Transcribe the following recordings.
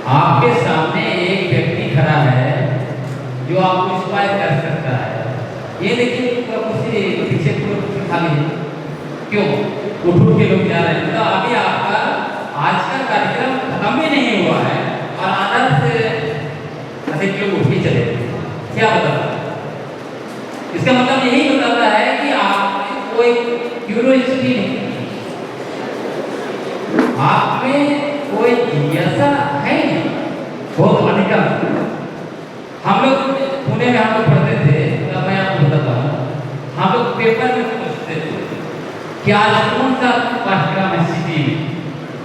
आपके सामने एक व्यक्ति खड़ा है जो आपको इंस्पायर कर सकता है। ये देखिए कुर्सी पीछे पूरा खाली है, क्यों उठ उठ के लोग जा रहे हैं। तो अभी आपका आज का कार्यक्रम खत्म भी नहीं हुआ है और आधा से अधिक लोग उठ के चले गए। क्या बताता है? इसका मतलब यही बताता है कि आपने कोई क्यूरियोसिटी नहीं, आप में कोई जिज्ञासा है नहीं, बहुत अधिक। हम लोग पुणे में हम लोग पढ़ते थे, तब मैं आपको बताता हूँ, हम लोग पेपर में पूछते थे कि आज कौन सा पाठ्यक्रम है सिटी में,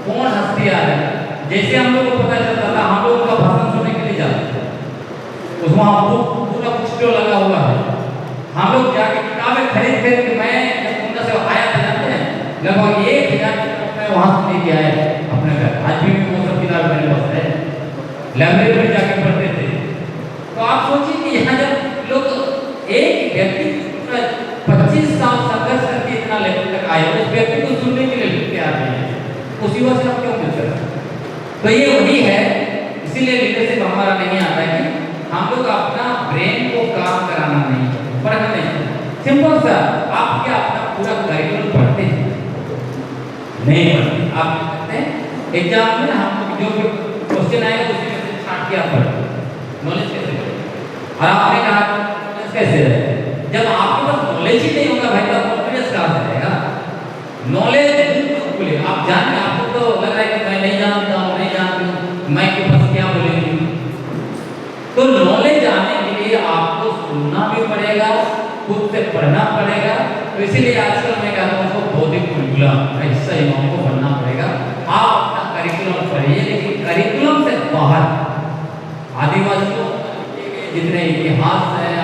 कौन हस्ती आ रहा है। जैसे हम लोग को पता चलता था, हम लोग का भाषण सुनने के लिए जाते थे, उसमें पूरा स्टॉल लगा हुआ है। हम लोग जाके किताबें खरीद खरीद के, मैं जब पुणे से आया था जानते हैं, लगभग 1000 किताब मैं वहाँ से लेके आया अपने घर। आज भी वो सब किताब मेरे पास है, लाइब्रेरी में जाके पढ़ते थे। तो आप सोचिए कि यहाँ जब लोग एक व्यक्ति 25 साल संघर्ष करके इतना लेवल तक आए, उस व्यक्ति को सुनने के लिए तैयार नहीं है, उस युवा से आप क्यों मिल सकते? तो ये वही है, इसीलिए लीडरशिप हमारा नहीं आता है कि हम लोग अपना ब्रेन को काम कराना नहीं, पढ़ना नहीं। सिंपल सा, आप क्या अपना पूरा करिकुलम पढ़ते हैं? नहीं पढ़ते। आप कहते हैं एग्जाम में हम जो क्वेश्चन आएगा उसमें से छांट के आप पढ़ते, नॉलेज कैसे बढ़े? और आपने कहा नॉलेज कैसे रहे? जब आपके पास नॉलेज ही नहीं होगा भाई, तो कॉन्फिडेंस कहाँ से रहेगा? नॉलेज बिल्कुल, आप जानते, आपको तो लग रहा है कि मैं नहीं जानता हूँ, नहीं जानती हूँ, मैं के पास क्या बोलेंगी। तो नॉलेज आने के लिए आपको सुनना भी पड़ेगा, खुद से पढ़ना पड़ेगा। तो इसीलिए आजकल मैं कहता हूँ उसको बौद्धिक करिकुलम ऐसा ही हमको बनना पड़ेगा। आप अपना करिकुलम पढ़िए, लेकिन करिकुलम से बाहर आदिवासियों जितने इतिहास हैं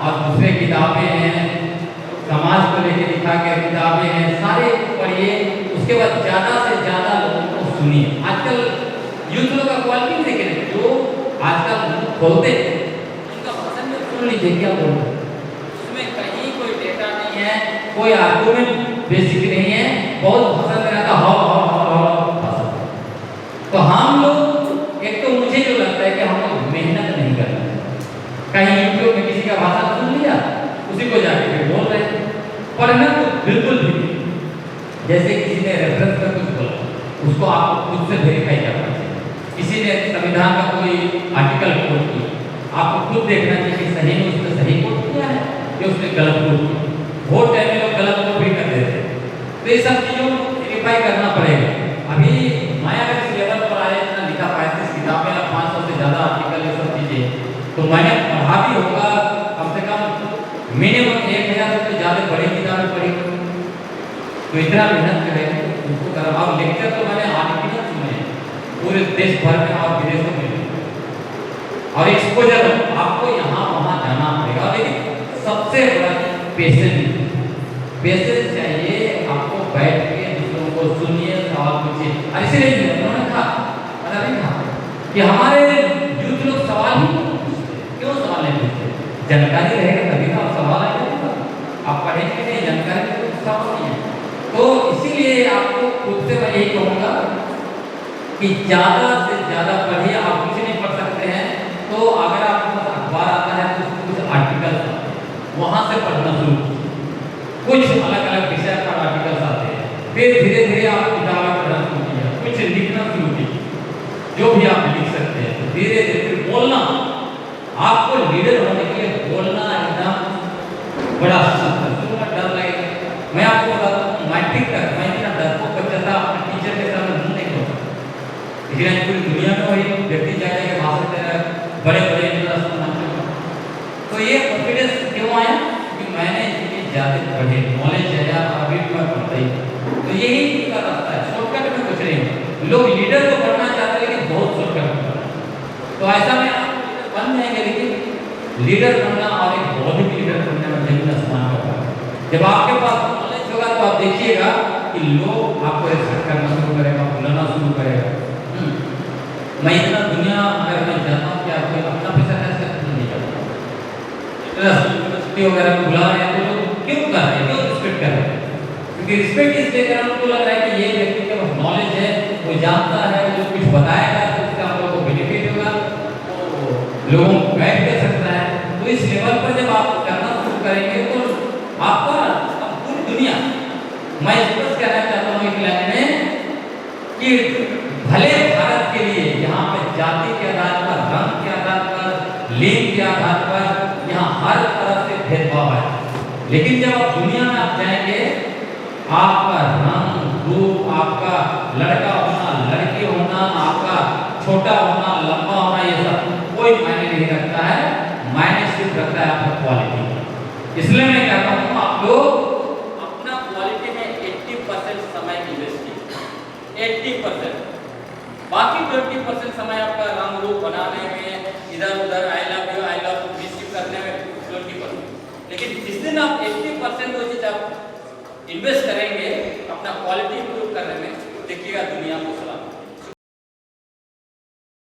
और दूसरे किताबें हैं, समाज को लेकर लिखा गया किताबें हैं, सारे पढ़िए। उसके बाद ज़्यादा से ज़्यादा लोगों को सुनिए। आजकल यूथ लोग का क्वालिटी देखें, जो आजकल बोलते हैं उनका भाषण में सुन लीजिए क्या बोलते हैं, उसमें कहीं कोई डेटा नहीं है, कोई आर्गुमेंट बेसिक नहीं है, बहुत भाषण में रहता हो भाषण। तो हम लोग, एक तो मुझे जो लगता है कि हम लोग मेहनत नहीं कर रहे, कहीं यूट्यूब में किसी का भाषण सुन लिया, उसी को जाके फिर बोल रहे हैं। पढ़ना तो बिल्कुल भी नहीं। जैसे किसी ने रेफरेंस का कुछ बोला, उसको आपको खुद से वेरीफाई करना चाहिए। किसी ने संविधान का कोई आर्टिकल कोट किया, आपको खुद देखना चाहिए कि सही में उसने सही कोट किया है या उसने गलत कोट किया। वोट टाइम में लोग गलत कोट भी कर देते हैं, तो ये सब चीज़ों को वेरीफाई करना पड़ेगा। अभी मैं अगर इस लेवल पर आया, इतना लिखा 35 किताबें और 500 से ज़्यादा आर्टिकल, ये सब चीज़ें, तो मैंने पढ़ा भी होगा कम से कम मिनिमम 1000 से ज़्यादा बड़ी किताबें पढ़ी। तो इतना मेहनत करेंगे उनको कर। और लेक्चर तो मैंने आर्टिकल सुने पूरे देश भर में और विदेशों में, और एक्सपोजर आपको यहाँ वहाँ जाना पड़ेगा। लेकिन सबसे बड़ा पेशेंस चाहिए आपको, बैठ के दूसरों को सुनिए, सवाल पूछिए। और इसीलिए उन्होंने कहा, पता नहीं कहा कि हमारे यूथ लोग सवाल ही नहीं पूछते। क्यों सवाल नहीं पूछते? जानकारी रहेगा तभी तो आप सवाल आएगा। आप पढ़ेंगे नहीं, जानकारी तो सवाल नहीं है। तो इसीलिए आपको खुद से मैं यही कहूँगा कि ज़्यादा से ज़्यादा पढ़िए। आप कुछ नहीं पढ़ सकते हैं तो अगर आपके पास अखबार आता है तो कुछ आर्टिकल वहाँ से पढ़ना शुरू कीजिए। कुछ अलग अलग विषय पर आर्टिकल्स आते हैं, फिर धीरे धीरे आप किताबें पढ़ना शुरू कीजिए, कुछ लिखना शुरू कीजिए, जो भी आप लिख सकते हैं। धीरे धीरे बोलना, आपको लीडर होने के लिए बोलना एकदम बड़ा सख्त है, डर लगेगा। मैं आपको बताता हूँ, मैट्रिक तक मैं इतना डरपोक बच्चा था, अपने टीचर के सामने मुँह नहीं खोलता। लेकिन पूरी दुनिया में वही व्यक्ति जाके भाषण दे रहा है, बड़े बड़े मंचों। तो ये कॉन्फिडेंस क्यों आया? क्योंकि मैंने इतनी ज़्यादा पढ़े, नॉलेज है यार, अभी भी मैं पढ़ता ही। तो यही इसका रास्ता है, शॉर्टकट में कुछ नहीं। लोग लीडर को बनना चाहते हैं लेकिन बहुत शॉर्टकट में। तो ऐसा में आप बन जाएंगे, लेकिन लीडर बनना और एक बौद्धिक लीडर बनने में जमीन आसमान का फर्क है। जब आपके पास नॉलेज होगा तो आप देखिएगा कि लोग आपको रिस्पेक्ट करना शुरू करेगा, बुलाना शुरू करेगा। मैं इतना दुनिया अगर मैं जानता हूँ कि आपको अपना पैसा कैसे नहीं जाता, यूनिवर्सिटी वगैरह में बुला रहे हैं तो लोग क्यों कर रहे हैं, क्यों रिस्पेक्ट कर रहे हैं? क्योंकि रिस्पेक्ट इसलिए कर, उनको लग रहा है कि ये व्यक्ति के पास नॉलेज है, वो जानता है, जो कुछ बताएगा तो उससे आप लोगों को लोगों को गाइड कर सकता है। तो इस लेवल पर जब आप करना शुरू करेंगे तो आपका अब पूरी दुनिया, मैं स्पष्ट कहना चाहता हूँ एक लाइन में कि भले भारत के लिए यहाँ पे जाति के आधार पर, रंग के आधार पर, लिंग के आधार पर यहाँ हर तरह से भेदभाव है, लेकिन जब आप दुनिया में आप जाएंगे, आपका रंग रूप, आपका लड़का होना, लड़की होना, आपका छोटा होना, लंबा होना, ये सब कोई मायने नहीं रखता है। मायने सिर्फ रखता है आपका क्वालिटी। इसलिए मैं कहता हूँ आप लोग अपना क्वालिटी में 80% समय इन्वेस्ट कीजिए, 80%। बाकी 20% समय आपका रंग रूप बनाने में, इधर उधर आई लव यू रिसीव करने में 20%। लेकिन जिस दिन आप 80% वो चीज आप इन्वेस्ट करेंगे अपना क्वालिटी इंप्रूव करने में, देखिएगा दुनिया को